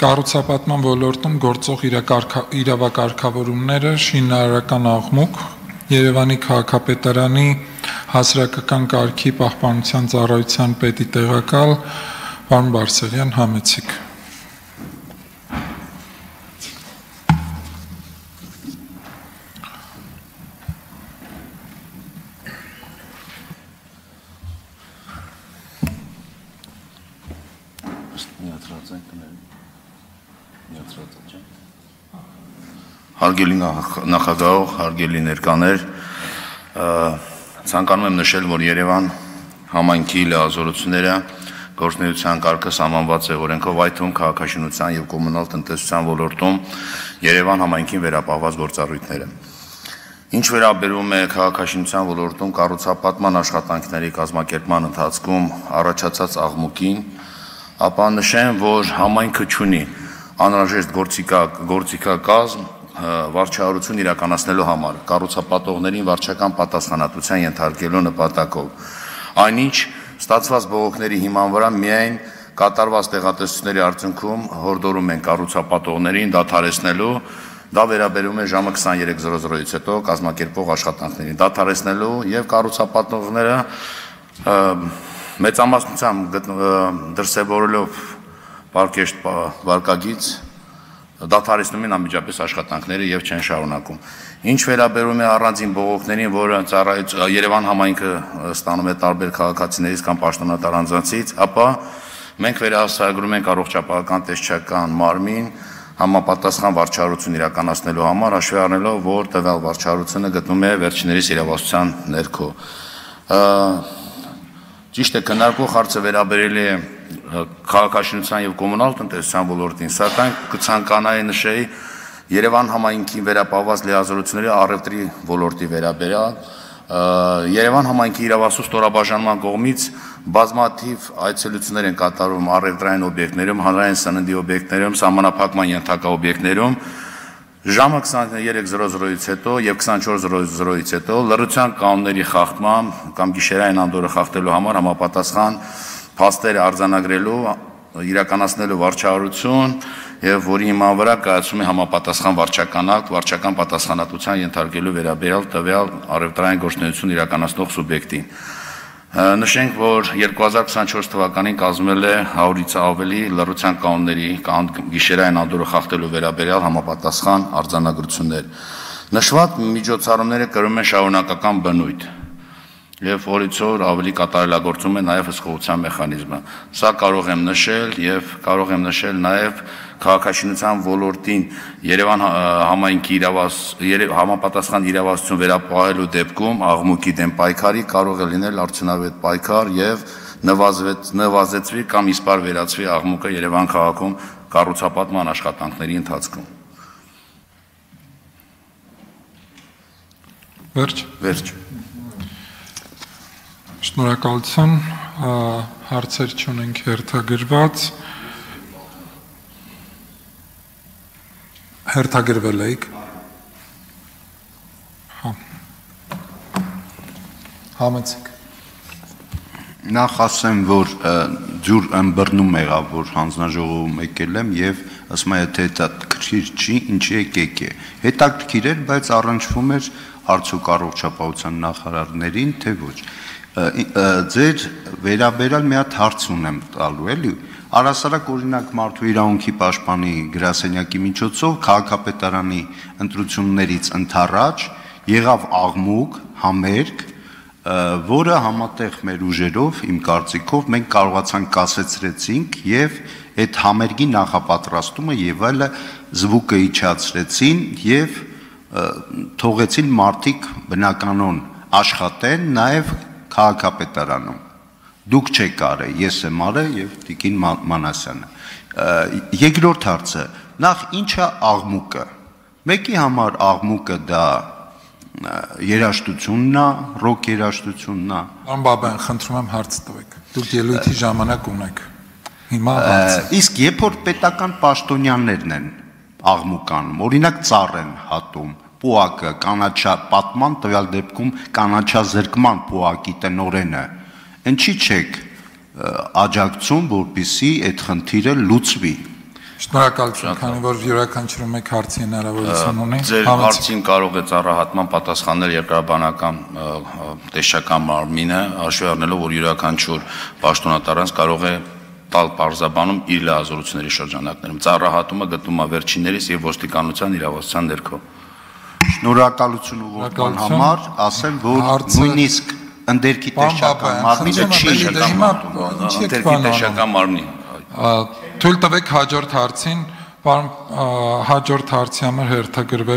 Կառուցապատման ոլորտում գործող իրավակարգավորումները, շինարարական աղմուկ, Երևանի քաղաքապետարանի հասարակական կարգի պահպանության ծառայության պետի տեղակալ պարոն Բարսեղյան, համեցիկ։ Հարգելի նախագահ, հարգելի ներկաներ, ցանկանում եմ նշել, որ Երևան համայնքի լիազորությունները գործունեության կարգը սահմանված է օրենքով, այդ թվում քաղաքաշինության եւ կոմունալ տնտեսության ոլորտում Երևան համայնքին վերապահված գործառույթները։ Ինչ վերաբերում է քաղաքաշինության ոլորտում կառուցապատման աշխատանքների կազմակերպման ընթացքում առաջացած աղմուկին, ապա նշեմ, որ համայնքը ունի անհրաժեշտ գործիքակազմ վարչահարություն իրականացնելու համար, կառուցապատողներին վարչական պատասխանատվության ենթարկելու նպատակով, այնինչ ստացված բողոքների հիման վրա միայն կատարված տեղատեսությունների արդյունքում հորդորում են կառուցապատողներին դադարեցնելու, դա վերաբերում է ժամը 23:00-ից հետո կազմակերպող աշխատանքներին, դադարեցնելու եւ կառուցապատողները մեծամասնությամբ դրսևորելով պարկեշտ վարկագիծ դադարեցնում են անմիջապես աշխատանքները եւ չեն շարունակում։ Ինչ վերաբերում է առանձին բողոքներին, որը Երևան համայնքը ստանում է տարբեր քաղաքացիներից կամ պաշտոնատար անձանցից, ապա մենք վերահասարագրում ենք առողջապահական տեսչական մարմին համապատասխան վարչահարություն իրականացնելու համար, հաշվի առնելով, որ տվյալ վարչահարությունը գտնվում է վերջիններիս իրավասության ներքո։ Ճիշտ է, քննարկվող հարցը վերաբերել է քաղաքաշինության եւ կոմունալ տնտեսության ոլորտին, սակայն կցանկանայի նշեի Երևան համայնքին վերապահված լիազորությունների առևտրի ոլորտի վերաբերյալ Երևան համայնքի իրավասու ստորաբաժանման կողմից բազմաթիվ այցելություններ են կատարում առևտրային օբյեկտներում, հանրային սննդի օբյեկտներում, սահմանափակման ենթակա օբյեկտներում ժամը 23:00-ից հետո եւ 24:00-ից հետո լռության կանոնների խախտման կամ գիշերային անդորրը խախտելու համար համապատասխան փաստեր արձանագրելու, իրականացնելու վարչահարություն եւ որի հիման վրա կայացում է համապատասխան վարչական ակտ, վարչական պատասխանատվության ենթարկելու վերաբերյալ տվյալ առևտրային գործունեություն իրականացնող սուբյեկտին։ Նշենք, որ 2024 թվականին կազմել է 100-ից ավելի լռության կանոնների գիշերային անդորրը խախտելու վերաբերյալ համապատասխան արձանագրություններ։ Նշված միջոցառումները կրում են շարունակական բնույթ եւ օրից օր ավելի կատարելագործում է նաեւ հսկողության մեխանիզմը։ Սա կարող եմ նշել նաեւ քաղաքաշինության ոլորտին Երևան համայնքի համապատասխան իրավասություն վերապահելու դեպքում աղմուկի դեմ պայքարի կարող է լինել արդյունավետ պայքար եւ նվազեցվի կամ իսպար վերածվի աղմուկը Երևան քաղաքում կառուցապատման աշխատանքների ընթացքում։ Վերջ։ Շնորհակալություն, հարցեր չունենք հերթագրված, հերթագրվել եք, համեցեք։ Նախ ասեմ, որ ջուր ըմբռնում եղավ, որ հանձնաժողովում եկել եմ եւ ասում եմ, թե հետաքրքիր չի, ինչի եկեք է։ Հետաքրքիր էր, բայց առնչվում էր արդյոք առողջապահության նախարարներին, թե ոչ։ Ձեր վերաբերյալ մի հատ հարց ունեմ տալու, էլի։ Առհասարակ օրինակ մարդու իրավունքի պաշտպանի գրասենյակի միջոցով քաղաքապետարանի ընտրություններից ընդառաջ եղավ աղմուկ, համերգ, որը համատեղ մեր ուժերով, իմ կարծիքով, մենք կարողացանք կասեցրեցինք եւ այդ համերգի նախապատրաստումը եւ այլը զվուկը իջացրեցին եւ թողեցին մարդիկ բնականon աշխատեն նաեւ քաղաքապետարանում։ Դուք չեք արել, ես եմ արել եւ Տիկին Մանասյանը։ Երկրորդ հարցը, նախ ինչա աղմուկը։ Մեկի համար աղմուկը դա երաժշտությունն է, ռոք երաժշտությունն է։ Պարոն Բաբայան, խնդրում եմ հարց տվեք։ Դուք ելույթի ժամանակ ունեք։ Հիմա հարցը։ Իսկ երբ որ պետական պաշտոնյաներն են աղմուկանում, օրինակ ծառ են հատում, պուակը, կանաչապատման տվյալ դեպքում կանաչազրկման պուակի տնօրենը, ինչի՞ չեք աջակցում, որպեսզի այդ խնդիրը լուծվի։ Շնորհակալություն, քանի որ յուրաքանչյուրը մեկ հարցի հնարավորություն ունի։ Ձեր հարցին կարող է ծառայահատման պատասխանել երկրաբանական տեսչական մարմինը, հաշվի առնելով, որ յուրաքանչյուր պաշտոնատարանց կարող է տալ պարզաբանում իր լիազորությունների շրջանակներում։ Ծառայահատումը գտնվում է վերջիններիս եւ ոստիկանության իրավասության ներքո։ Շնորհակալություն ուղղորդման համար, ասեմ, որ նույնիսկ ընդերքի տեսչական մարմինը չի ընդերքի տեսչական մարմնի։ Թույլ տվեք հաջորդ հարցին, հաջորդ հարցի համար հերթագրվել